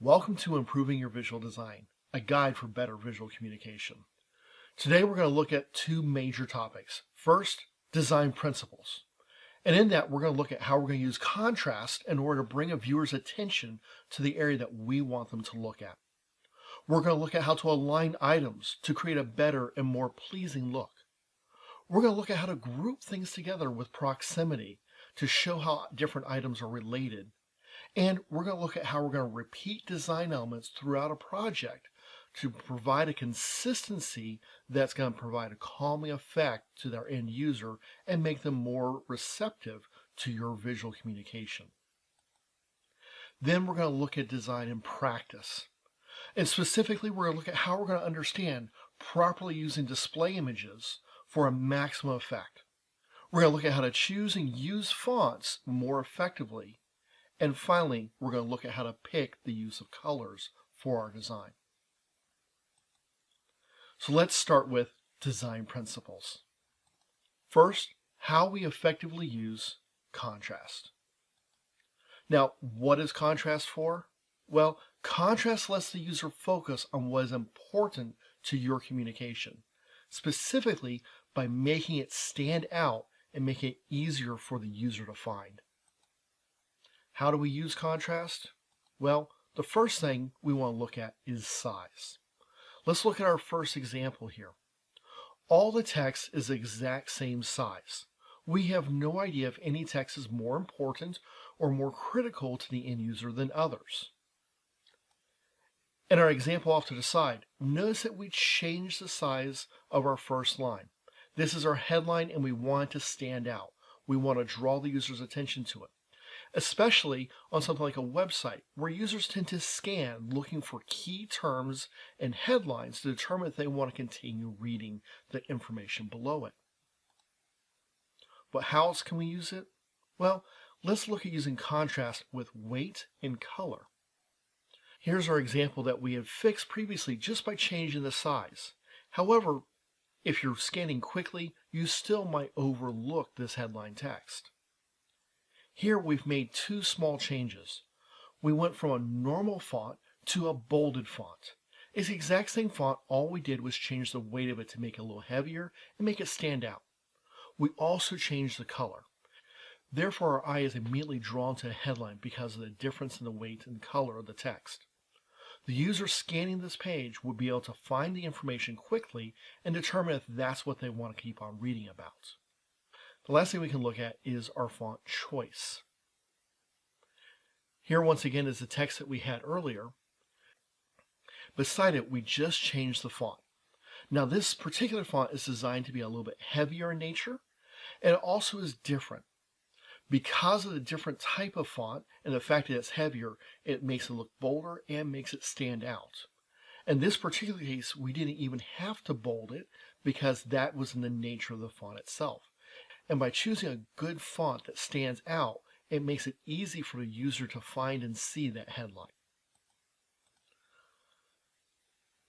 Welcome to Improving Your Visual Design, a guide for better visual communication. Today we're going to look at two major topics. First, design principles. And in that, we're going to look at how we're going to use contrast in order to bring a viewer's attention to the area that we want them to look at. We're going to look at how to align items to create a better and more pleasing look. We're going to look at how to group things together with proximity to show how different items are related. And we're going to look at how we're going to repeat design elements throughout a project to provide a consistency that's going to provide a calming effect to their end user and make them more receptive to your visual communication. Then we're going to look at design in practice. And specifically, we're going to look at how we're going to understand properly using display images for a maximum effect. We're going to look at how to choose and use fonts more effectively. And finally, we're going to look at how to pick the use of colors for our design. So let's start with design principles. First, how we effectively use contrast. Now, what is contrast for? Well, contrast lets the user focus on what is important to your communication, specifically by making it stand out and make it easier for the user to find. How do we use contrast? Well, the first thing we want to look at is size. Let's look at our first example here. All the text is the exact same size. We have no idea if any text is more important or more critical to the end user than others. In our example off to the side, notice that we changed the size of our first line. This is our headline and we want it to stand out. We want to draw the user's attention to it, especially on something like a website where users tend to scan looking for key terms and headlines to determine if they want to continue reading the information below it. But how else can we use it? Well, let's look at using contrast with weight and color. Here's our example that we had fixed previously just by changing the size. However, if you're scanning quickly, you still might overlook this headline text. Here we've made two small changes. We went from a normal font to a bolded font. It's the exact same font, all we did was change the weight of it to make it a little heavier and make it stand out. We also changed the color. Therefore, our eye is immediately drawn to a headline because of the difference in the weight and color of the text. The user scanning this page would be able to find the information quickly and determine if that's what they want to keep on reading about. The last thing we can look at is our font choice. Here once again is the text that we had earlier. Beside it, we just changed the font. Now this particular font is designed to be a little bit heavier in nature, and it also is different. Because of the different type of font and the fact that it's heavier, it makes it look bolder and makes it stand out. In this particular case, we didn't even have to bold it because that was in the nature of the font itself. And by choosing a good font that stands out, it makes it easy for the user to find and see that headline.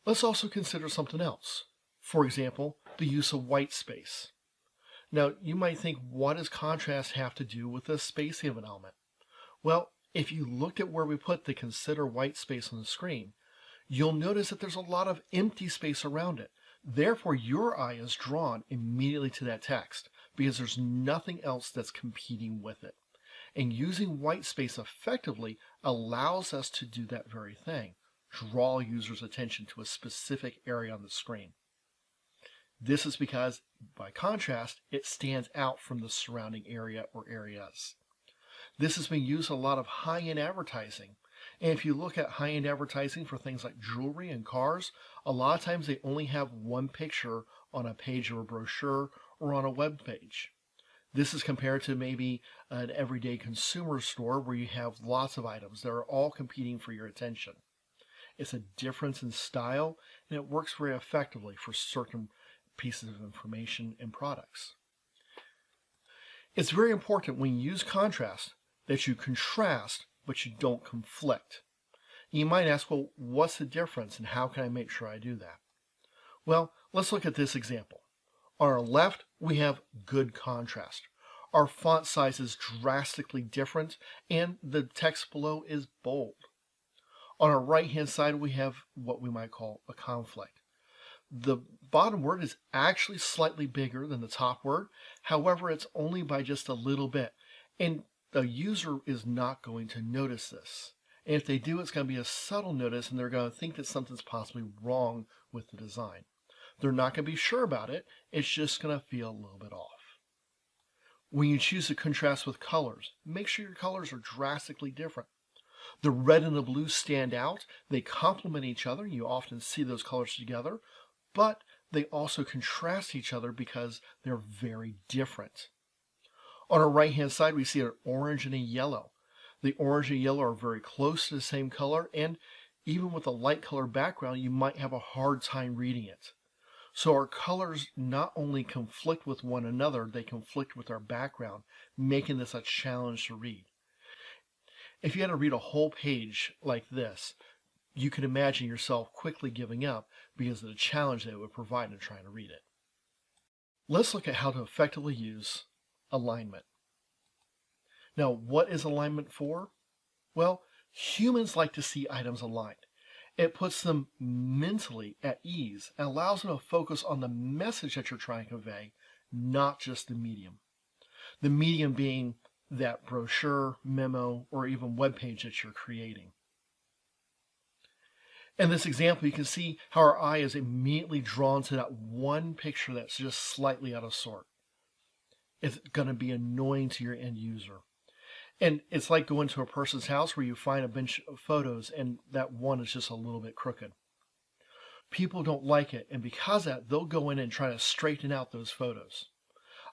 Let's also consider something else. For example, the use of white space. Now, you might think, what does contrast have to do with the spacing of an element? Well, if you looked at where we put the consider white space on the screen, you'll notice that there's a lot of empty space around it. Therefore, your eye is drawn immediately to that text because there's nothing else that's competing with it. And using white space effectively allows us to do that very thing, draw users' attention to a specific area on the screen. This is because, by contrast, it stands out from the surrounding area or areas. This has been used in a lot of high-end advertising. And if you look at high-end advertising for things like jewelry and cars, a lot of times they only have one picture on a page of a brochure or on a web page. This is compared to maybe an everyday consumer store where you have lots of items that are all competing for your attention. It's a difference in style, and it works very effectively for certain pieces of information and products. It's very important when you use contrast that you contrast but you don't conflict. You might ask, well, what's the difference and how can I make sure I do that? Well, let's look at this example. On our left, we have good contrast. Our font size is drastically different and the text below is bold. On our right-hand side, we have what we might call a conflict. The bottom word is actually slightly bigger than the top word. However, it's only by just a little bit. And the user is not going to notice this. And if they do, it's going to be a subtle notice, and they're going to think that something's possibly wrong with the design. They're not going to be sure about it. It's just going to feel a little bit off. When you choose to contrast with colors, make sure your colors are drastically different. The red and the blue stand out. They complement each other. You often see those colors together, but they also contrast each other because they're very different. On our right-hand side, we see an orange and a yellow. The orange and yellow are very close to the same color, and even with a light color background, you might have a hard time reading it. So our colors not only conflict with one another, they conflict with our background, making this a challenge to read. If you had to read a whole page like this, you can imagine yourself quickly giving up because of the challenge that it would provide in trying to read it. Let's look at how to effectively use alignment. Now, what is alignment for? Well, humans like to see items aligned. It puts them mentally at ease and allows them to focus on the message that you're trying to convey, not just the medium. The medium being that brochure, memo, or even web page that you're creating. In this example, you can see how our eye is immediately drawn to that one picture that's just slightly out of sort. It's going to be annoying to your end user. And it's like going to a person's house where you find a bunch of photos and that one is just a little bit crooked. People don't like it, and because of that, they'll go in and try to straighten out those photos.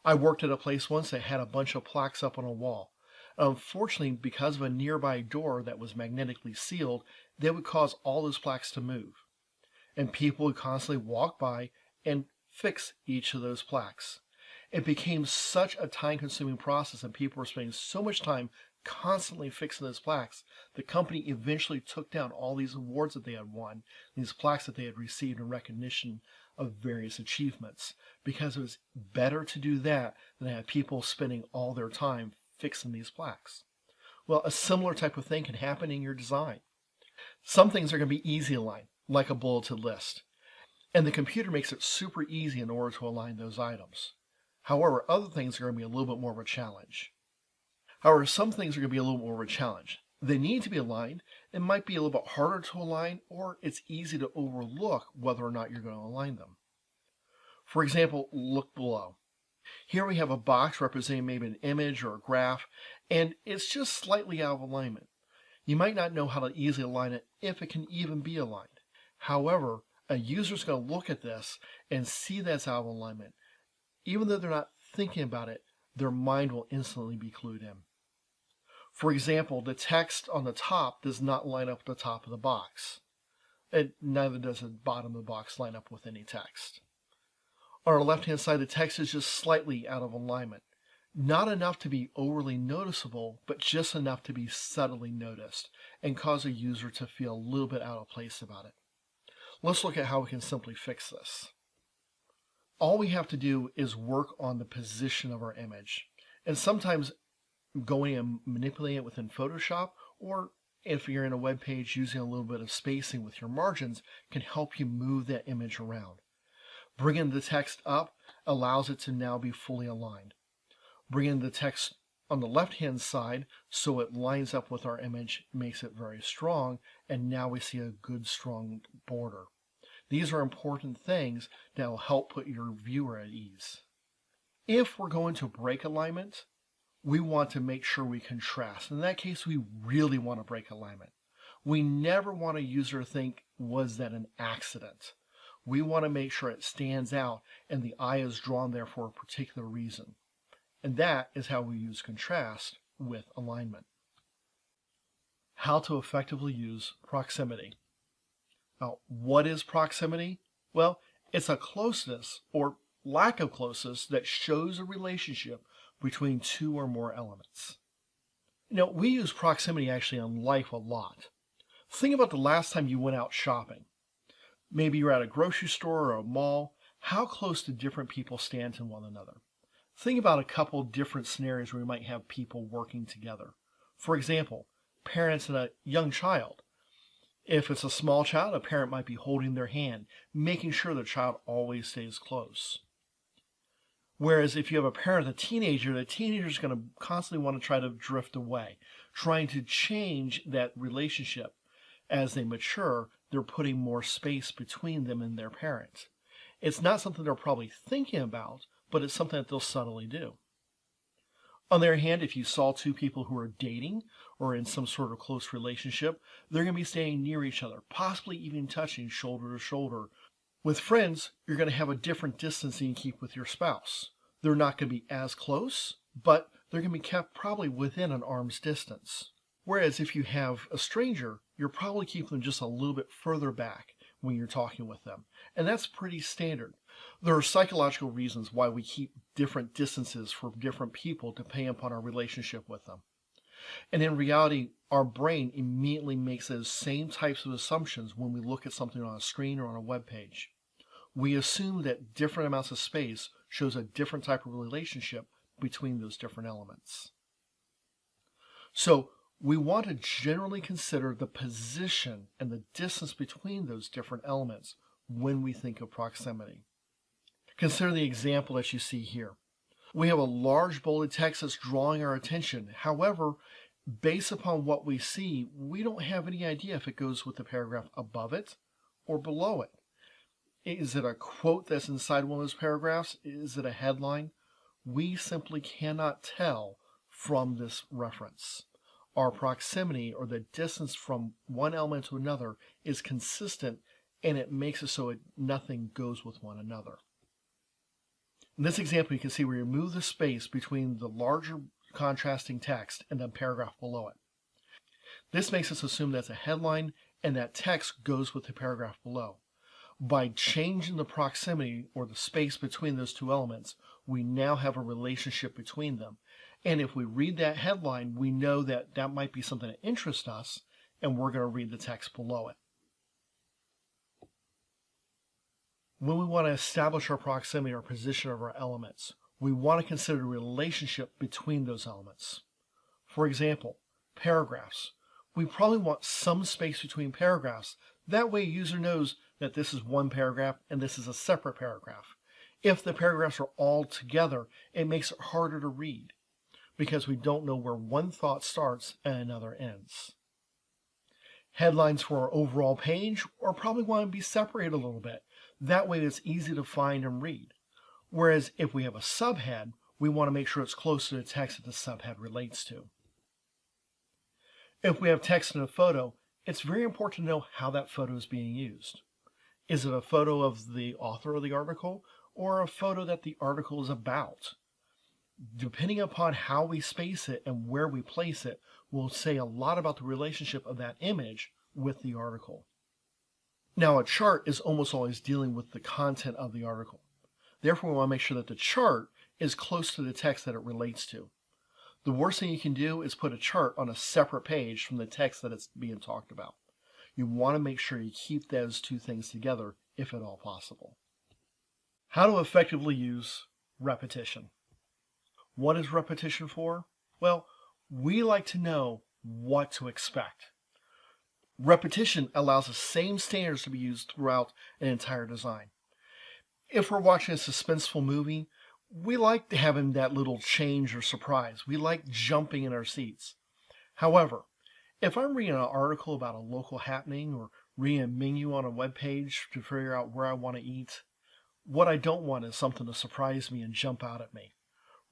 I worked at a place once that had a bunch of plaques up on a wall. Unfortunately, because of a nearby door that was magnetically sealed, they would cause all those plaques to move. And people would constantly walk by and fix each of those plaques. It became such a time-consuming process, and people were spending so much time constantly fixing those plaques. The company eventually took down all these awards that they had won, these plaques that they had received in recognition of various achievements, because it was better to do that than to have people spending all their time fixing these plaques. Well, a similar type of thing can happen in your design. Some things are going to be easy to align, like a bulleted list, and the computer makes it super easy in order to align those items. However, other things are going to be a little bit more of a challenge. However, some things are going to be a little more of a challenge. They need to be aligned. It might be a little bit harder to align, or it's easy to overlook whether or not you're going to align them. For example, look below. Here we have a box representing maybe an image or a graph, and it's just slightly out of alignment. You might not know how to easily align it if it can even be aligned. However, a user's going to look at this and see that's out of alignment. Even though they're not thinking about it, their mind will instantly be clued in. For example, the text on the top does not line up with the top of the box. And neither does the bottom of the box line up with any text. On our left-hand side, the text is just slightly out of alignment. Not enough to be overly noticeable, but just enough to be subtly noticed and cause a user to feel a little bit out of place about it. Let's look at how we can simply fix this. All we have to do is work on the position of our image. And sometimes going and manipulating it within Photoshop, or if you're in a web page, using a little bit of spacing with your margins can help you move that image around. Bringing the text up allows it to now be fully aligned. Bringing the text on the left-hand side so it lines up with our image makes it very strong, and now we see a good strong border. These are important things that will help put your viewer at ease. If we're going to break alignment, we want to make sure we contrast. In that case, we really want to break alignment. We never want a user to think, was that an accident? We want to make sure it stands out and the eye is drawn there for a particular reason. And that is how we use contrast with alignment. How to effectively use proximity. Now, what is proximity? Well, it's a closeness or lack of closeness that shows a relationship between two or more elements. We use proximity actually in life a lot. Think about the last time you went out shopping. Maybe you're at a grocery store or a mall. How close do different people stand to one another? Think about a couple different scenarios where we might have people working together. For example, parents and a young child. If it's a small child, a parent might be holding their hand, making sure the child always stays close. Whereas if you have a parent with a teenager, the teenager is going to constantly want to try to drift away, trying to change that relationship. As they mature, they're putting more space between them and their parent. It's not something they're probably thinking about, but it's something that they'll subtly do. On the other hand, if you saw two people who are dating or in some sort of close relationship, they're going to be staying near each other, possibly even touching shoulder to shoulder. With friends, you're going to have a different distance than you keep with your spouse. They're not going to be as close, but they're going to be kept probably within an arm's distance. Whereas if you have a stranger, you're probably keeping them just a little bit further back when you're talking with them. And that's pretty standard. There are psychological reasons why we keep different distances for different people depending upon our relationship with them. And in reality, our brain immediately makes those same types of assumptions when we look at something on a screen or on a web page. We assume that different amounts of space shows a different type of relationship between those different elements. So we want to generally consider the position and the distance between those different elements when we think of proximity. Consider the example that you see here. We have a large bolded text that's drawing our attention. However, based upon what we see, we don't have any idea if it goes with the paragraph above it or below it. Is it a quote that's inside one of those paragraphs? Is it a headline? We simply cannot tell from this reference. Our proximity, or the distance from one element to another, is consistent, and it makes it so nothing goes with one another. In this example, you can see we remove the space between the larger contrasting text and the paragraph below it. This makes us assume that's a headline and that text goes with the paragraph below. By changing the proximity or the space between those two elements, we now have a relationship between them. And if we read that headline, we know that that might be something that interests us, and we're going to read the text below it. When we want to establish our proximity or position of our elements, we want to consider the relationship between those elements. For example, paragraphs. We probably want some space between paragraphs. That way a user knows that this is one paragraph and this is a separate paragraph. If the paragraphs are all together, it makes it harder to read because we don't know where one thought starts and another ends. Headlines for our overall page are probably want to be separated a little bit. That way it's easy to find and read. Whereas if we have a subhead, we want to make sure it's close to the text that the subhead relates to. If we have text in a photo, it's very important to know how that photo is being used. Is it a photo of the author of the article or a photo that the article is about? Depending upon how we space it and where we place it will say a lot about the relationship of that image with the article. Now, a chart is almost always dealing with the content of the article. Therefore, we want to make sure that the chart is close to the text that it relates to. The worst thing you can do is put a chart on a separate page from the text that it's being talked about. You want to make sure you keep those two things together if at all possible. How to effectively use repetition. What is repetition for? Well, we like to know what to expect. Repetition allows the same standards to be used throughout an entire design. If we're watching a suspenseful movie, we like having that little change or surprise. We like jumping in our seats. However, if I'm reading an article about a local happening or reading a menu on a web page to figure out where I want to eat, what I don't want is something to surprise me and jump out at me.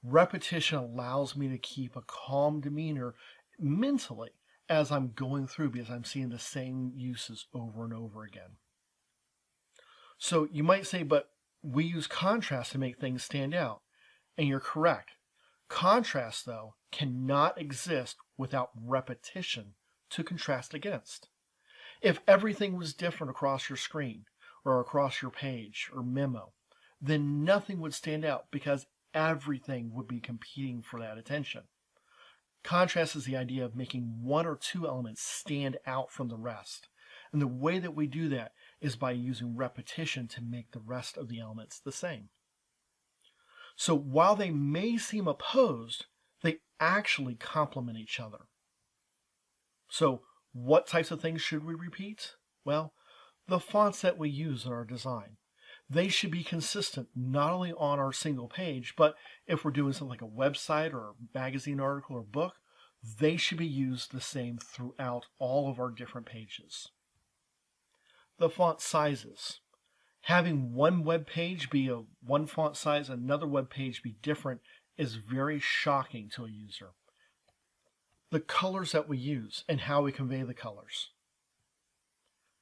Repetition allows me to keep a calm demeanor mentally as I'm going through because I'm seeing the same uses over and over again. So you might say, but we use contrast to make things stand out. And you're correct. Contrast, though, cannot exist without repetition to contrast against. If everything was different across your screen or across your page or memo, then nothing would stand out because everything would be competing for that attention. Contrast is the idea of making one or two elements stand out from the rest. And the way that we do that is by using repetition to make the rest of the elements the same. So while they may seem opposed, they actually complement each other. So What types of things should we repeat? Well, the fonts that we use in our design. They should be consistent not only on our single page, but if we're doing something like a website or a magazine article or book, they should be used the same throughout all of our different pages. The font sizes. Having one web page be a one font size, another web page be different is very shocking to a user. The colors that we use and how we convey the colors.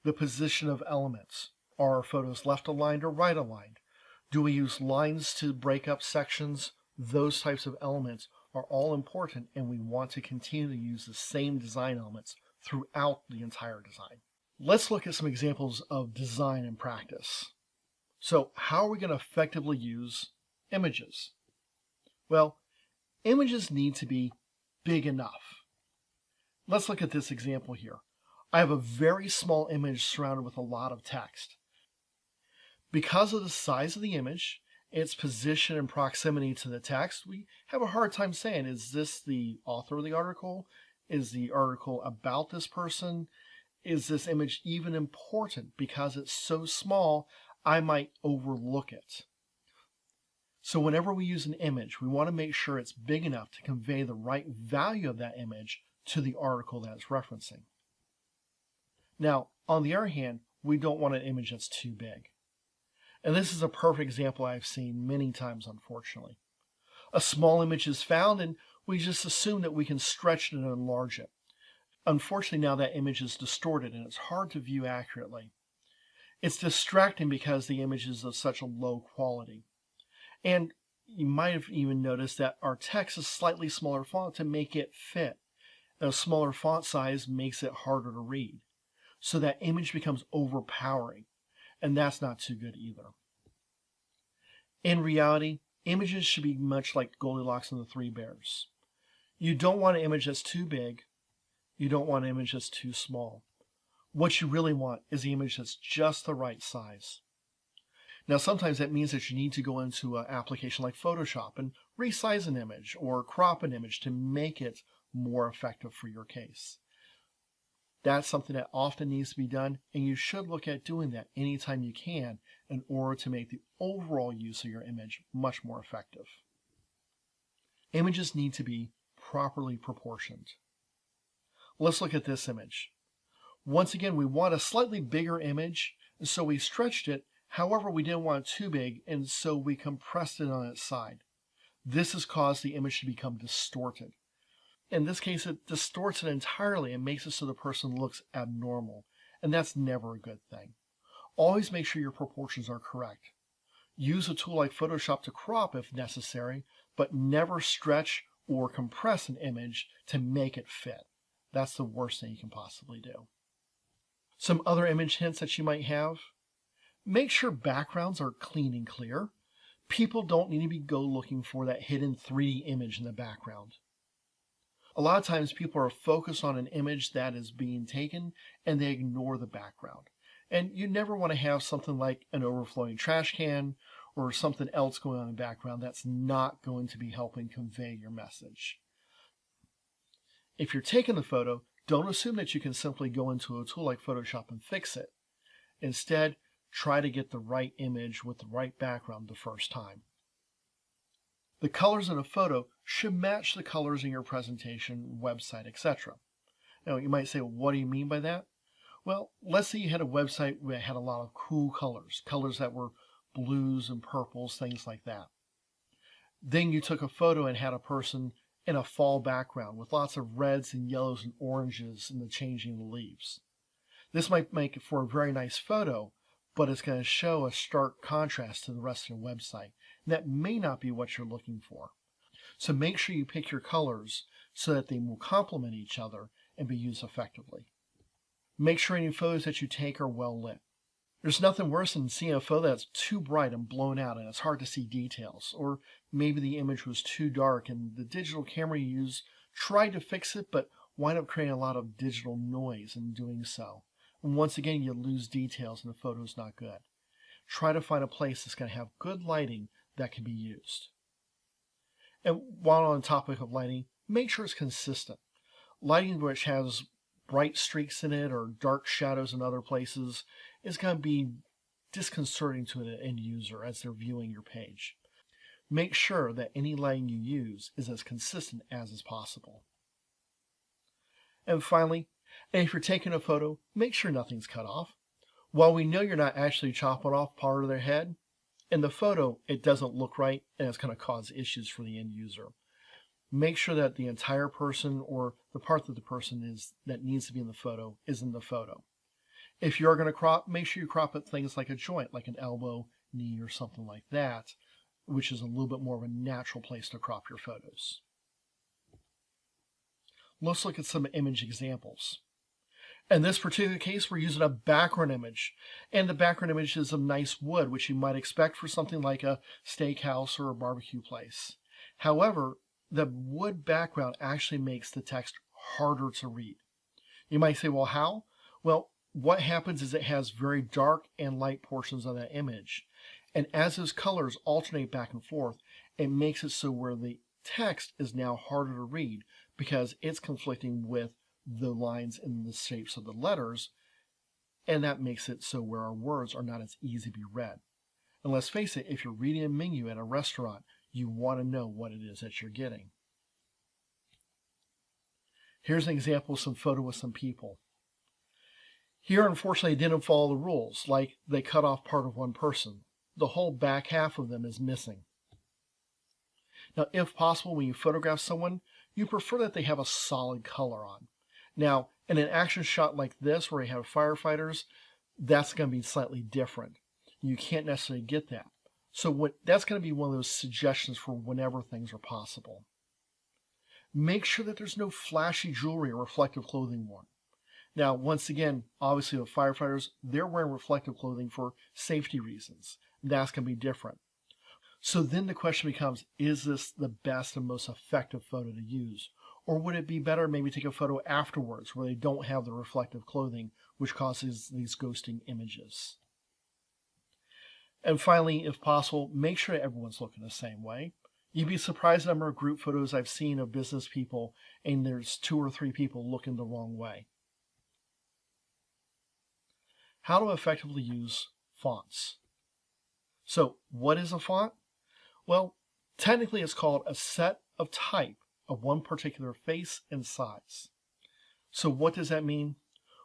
The position of elements. Are our photos left aligned or right aligned? Do we use lines to break up sections? Those types of elements are all important, and we want to continue to use the same design elements throughout the entire design. Let's look at some examples of design in practice. So how are we going to effectively use images? Well, images need to be big enough. Let's look at this example here. I have a very small image surrounded with a lot of text. Because of the size of the image, its position and proximity to the text, we have a hard time saying, is this the author of the article? Is the article about this person? Is this image even important? Because it's so small, I might overlook it. So whenever we use an image, we want to make sure it's big enough to convey the right value of that image to the article that it's referencing. Now, on the other hand, we don't want an image that's too big. And this is a perfect example I've seen many times, unfortunately. A small image is found, and we just assume that we can stretch it and enlarge it. Unfortunately, now that image is distorted, and it's hard to view accurately. It's distracting because the image is of such a low quality. And you might have even noticed that our text is slightly smaller font to make it fit. A smaller font size makes it harder to read. So that image becomes overpowering, and that's not too good either. In reality, images should be much like Goldilocks and the Three Bears. You don't want an image that's too big. You don't want an image that's too small. What you really want is the image that's just the right size. Now, sometimes that means that you need to go into an application like Photoshop and resize an image or crop an image to make it more effective for your case. That's something that often needs to be done, and you should look at doing that anytime you can in order to make the overall use of your image much more effective. Images need to be properly proportioned. Let's look at this image. Once again, we want a slightly bigger image, and so we stretched it. However, we didn't want it too big, and so we compressed it on its side. This has caused the image to become distorted. In this case, it distorts it entirely and makes it so the person looks abnormal, and that's never a good thing. Always make sure your proportions are correct. Use a tool like Photoshop to crop if necessary, but never stretch or compress an image to make it fit. That's the worst thing you can possibly do. Some other image hints that you might have. Make sure backgrounds are clean and clear. People don't need to go looking for that hidden 3D image in the background. A lot of times people are focused on an image that is being taken and they ignore the background. And you never want to have something like an overflowing trash can or something else going on in the background that's not going to be helping convey your message. If you're taking the photo, don't assume that you can simply go into a tool like Photoshop and fix it. Instead, try to get the right image with the right background the first time. The colors in a photo should match the colors in your presentation, website, etc. Now, you might say, well, what do you mean by that? Well, let's say you had a website that had a lot of cool colors, colors that were blues and purples, things like that. Then you took a photo and had a person in a fall background with lots of reds and yellows and oranges in the changing of the leaves. This might make it for a very nice photo, but it's going to show a stark contrast to the rest of your website. And that may not be what you're looking for. So make sure you pick your colors so that they will complement each other and be used effectively. Make sure any photos that you take are well lit. There's nothing worse than seeing a photo that's too bright and blown out and it's hard to see details. Or maybe the image was too dark and the digital camera you use tried to fix it but wind up creating a lot of digital noise in doing so. And once again, you lose details and the photo's not good. Try to find a place that's going to have good lighting that can be used. And while on the topic of lighting, make sure it's consistent. Lighting which has bright streaks in it or dark shadows in other places is going to be disconcerting to an end user as they're viewing your page. Make sure that any lighting you use is as consistent as is possible. And finally, if you're taking a photo, make sure nothing's cut off. While we know you're not actually chopping off part of their head, in the photo it doesn't look right and it's going to cause issues for the end user. Make sure that the entire person or the part that the person is that needs to be in the photo is in the photo. If you're going to crop, make sure you crop at things like a joint, like an elbow, knee, or something like that, which is a little bit more of a natural place to crop your photos. Let's look at some image examples. In this particular case, we're using a background image, and the background image is of nice wood, which you might expect for something like a steakhouse or a barbecue place. However, the wood background actually makes the text harder to read. You might say, well, how? Well, what happens is it has very dark and light portions of that image. And as those colors alternate back and forth, it makes it so where the text is now harder to read because it's conflicting with the lines and the shapes of the letters, and that makes it so where our words are not as easy to be read. And let's face it, if you're reading a menu at a restaurant, you want to know what it is that you're getting. Here's an example of some photo with some people. Here, unfortunately, they didn't follow the rules, like they cut off part of one person. The whole back half of them is missing. Now, if possible, when you photograph someone, you prefer that they have a solid color on. Now, in an action shot like this, where you have firefighters, that's going to be slightly different. You can't necessarily get that. So that's going to be one of those suggestions for whenever things are possible. Make sure that there's no flashy jewelry or reflective clothing worn. Now, once again, obviously with firefighters, they're wearing reflective clothing for safety reasons. That's going to be different. So then the question becomes, is this the best and most effective photo to use? Or would it be better maybe take a photo afterwards where they don't have the reflective clothing, which causes these ghosting images? And finally, if possible, make sure everyone's looking the same way. You'd be surprised the number of group photos I've seen of business people, and there's 2 or 3 people looking the wrong way. How to effectively use fonts. So, what is a font? Well, technically it's called a set of type of one particular face and size. So what does that mean?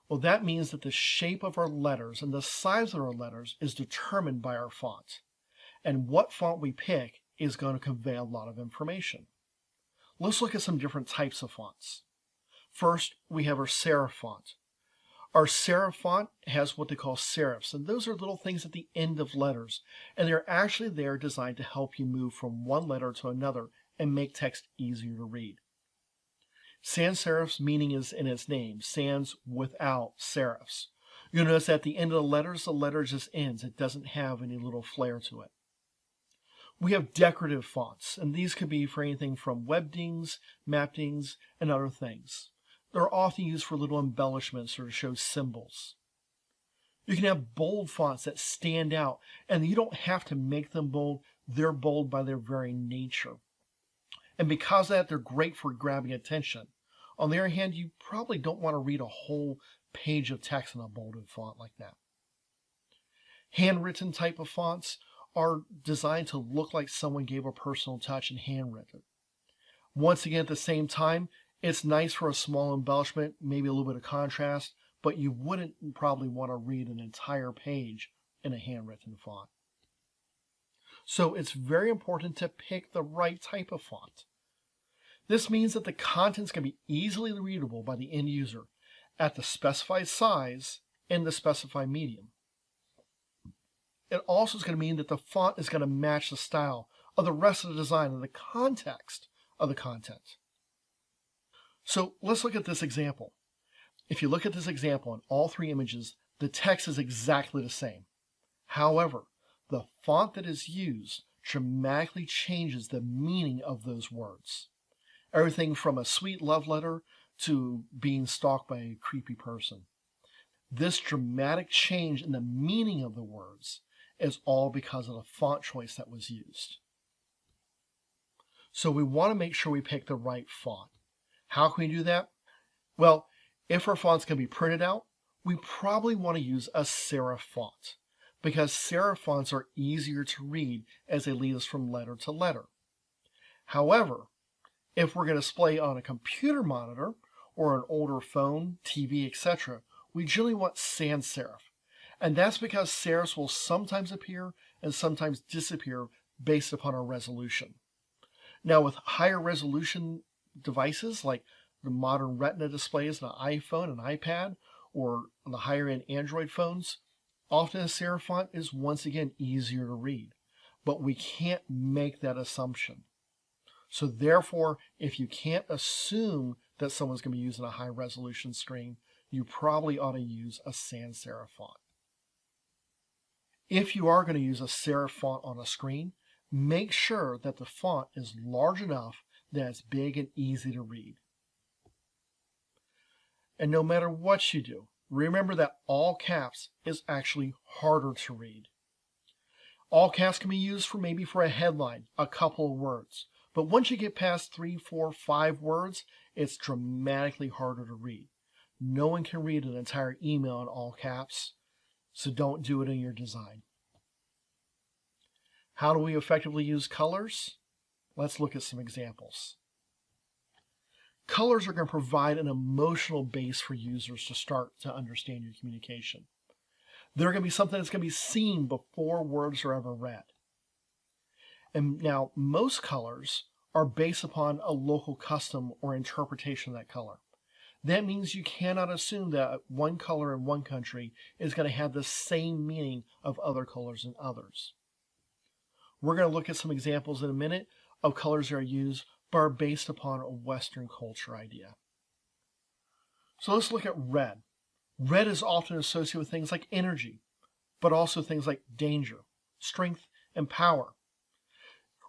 Well, that means that the shape of our letters and the size of our letters is determined by our font. And what font we pick is going to convey a lot of information. Let's look at some different types of fonts. First, we have our serif font. Our serif font has what they call serifs, and those are little things at the end of letters, and they're actually there designed to help you move from one letter to another and make text easier to read. Sans serifs meaning is in its name, sans without serifs. You'll notice at the end of the letter just ends. It doesn't have any little flair to it. We have decorative fonts, and these could be for anything from webdings, mapdings, and other things. They're often used for little embellishments or to show symbols. You can have bold fonts that stand out, and you don't have to make them bold. They're bold by their very nature. And because of that, they're great for grabbing attention. On the other hand, you probably don't want to read a whole page of text in a bolded font like that. Handwritten type of fonts are designed to look like someone gave a personal touch and handwritten. Once again, at the same time, it's nice for a small embellishment, maybe a little bit of contrast, but you wouldn't probably want to read an entire page in a handwritten font. So it's very important to pick the right type of font. This means that the contents can be easily readable by the end user at the specified size and the specified medium. It also is going to mean that the font is going to match the style of the rest of the design and the context of the content. So let's look at this example. If you look at this example in all 3 images, the text is exactly the same. However, the font that is used dramatically changes the meaning of those words. Everything from a sweet love letter to being stalked by a creepy person. This dramatic change in the meaning of the words is all because of the font choice that was used. So we want to make sure we pick the right font. How can we do that? Well, If our font's going to be printed out, we probably want to use a serif font because serif fonts are easier to read as they lead us from letter to letter. However, if we're going to display on a computer monitor or an older phone, TV, etc., we generally want sans serif. And that's because serifs will sometimes appear and sometimes disappear based upon our resolution. Now, with higher resolution devices like the modern Retina displays on an iPhone and iPad, or on the higher end Android phones, often a serif font is once again easier to read. But we can't make that assumption. So therefore, if you can't assume that someone's going to be using a high resolution screen, you probably ought to use a sans serif font. If you are going to use a serif font on a screen, make sure that the font is large enough that it's big and easy to read. And no matter what you do, remember that all caps is actually harder to read. All caps can be used for a headline, a couple of words. But once you get past 3, 4, 5 words, it's dramatically harder to read. No one can read an entire email in all caps, so don't do it in your design. How do we effectively use colors? Let's look at some examples. Colors are going to provide an emotional base for users to start to understand your communication. They're going to be something that's going to be seen before words are ever read. And now, most colors are based upon a local custom or interpretation of that color. That means you cannot assume that one color in one country is going to have the same meaning of other colors in others. We're going to look at some examples in a minute of colors that are used but are based upon a Western culture idea. So let's look at red. Red is often associated with things like energy, but also things like danger, strength, and power.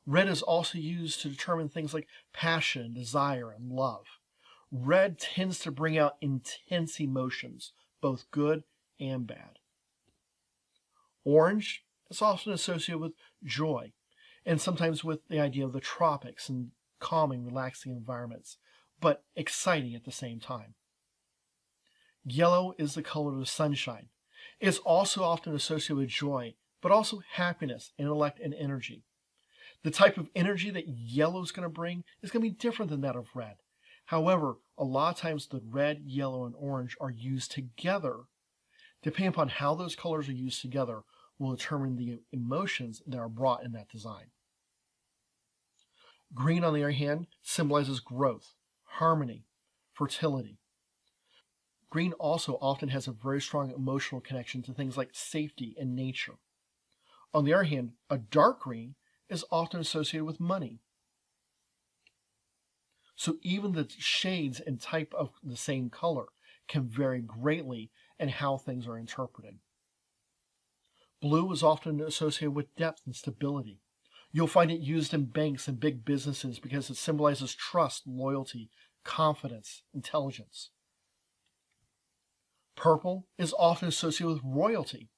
Red is also used to determine things like passion, desire, and love. Red tends to bring out intense emotions, both good and bad. Orange is often associated with joy, and sometimes with the idea of the tropics and calming, relaxing environments, but exciting at the same time. Yellow is the color of sunshine. It's also often associated with joy, but also happiness, intellect, and energy. The type of energy that yellow is going to bring is going to be different than that of red. However, a lot of times the red, yellow, and orange are used together. Depending upon how those colors are used together will determine the emotions that are brought in that design. Green, on the other hand, symbolizes growth, harmony, fertility. Green also often has a very strong emotional connection to things like safety and nature. On the other hand, a dark green is often associated with money. So even the shades and type of the same color can vary greatly in how things are interpreted. Blue is often associated with depth and stability. You'll find it used in banks and big businesses because it symbolizes trust, loyalty, confidence, intelligence. Purple is often associated with royalty,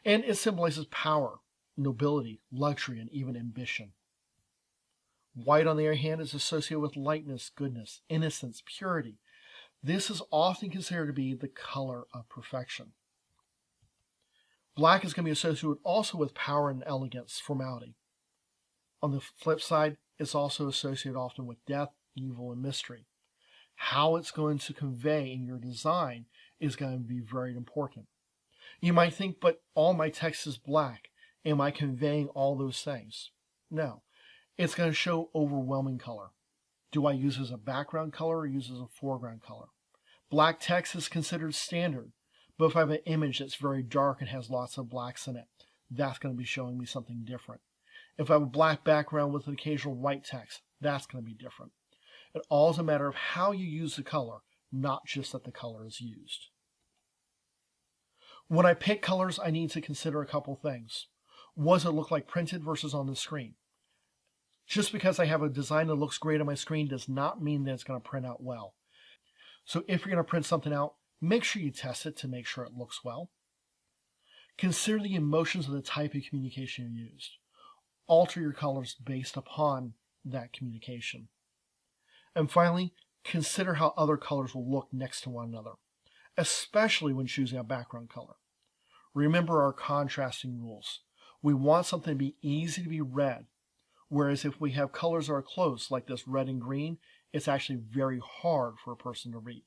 and it symbolizes power, nobility, luxury, and even ambition. White, on the other hand, is associated with lightness, goodness, innocence, purity. This is often considered to be the color of perfection. Black is going to be associated also with power and elegance, formality. On the flip side, it's also associated often with death, evil, and mystery. How it's going to convey in your design is going to be very important. You might think, but all my text is black. Am I conveying all those things? No. It's going to show overwhelming color. Do I use it as a background color or use it as a foreground color? Black text is considered standard, but if I have an image that's very dark and has lots of blacks in it, that's going to be showing me something different. If I have a black background with an occasional white text, that's going to be different. It all is a matter of how you use the color, not just that the color is used. When I pick colors, I need to consider a couple things. What does it look like printed versus on the screen? Just because I have a design that looks great on my screen does not mean that it's going to print out well. So if you're going to print something out, make sure you test it to make sure it looks well. Consider the emotions of the type of communication you used. Alter your colors based upon that communication. And finally, consider how other colors will look next to one another, especially when choosing a background color. Remember our contrasting rules. We want something to be easy to be read, whereas if we have colors that are close, like this red and green, it's actually very hard for a person to read.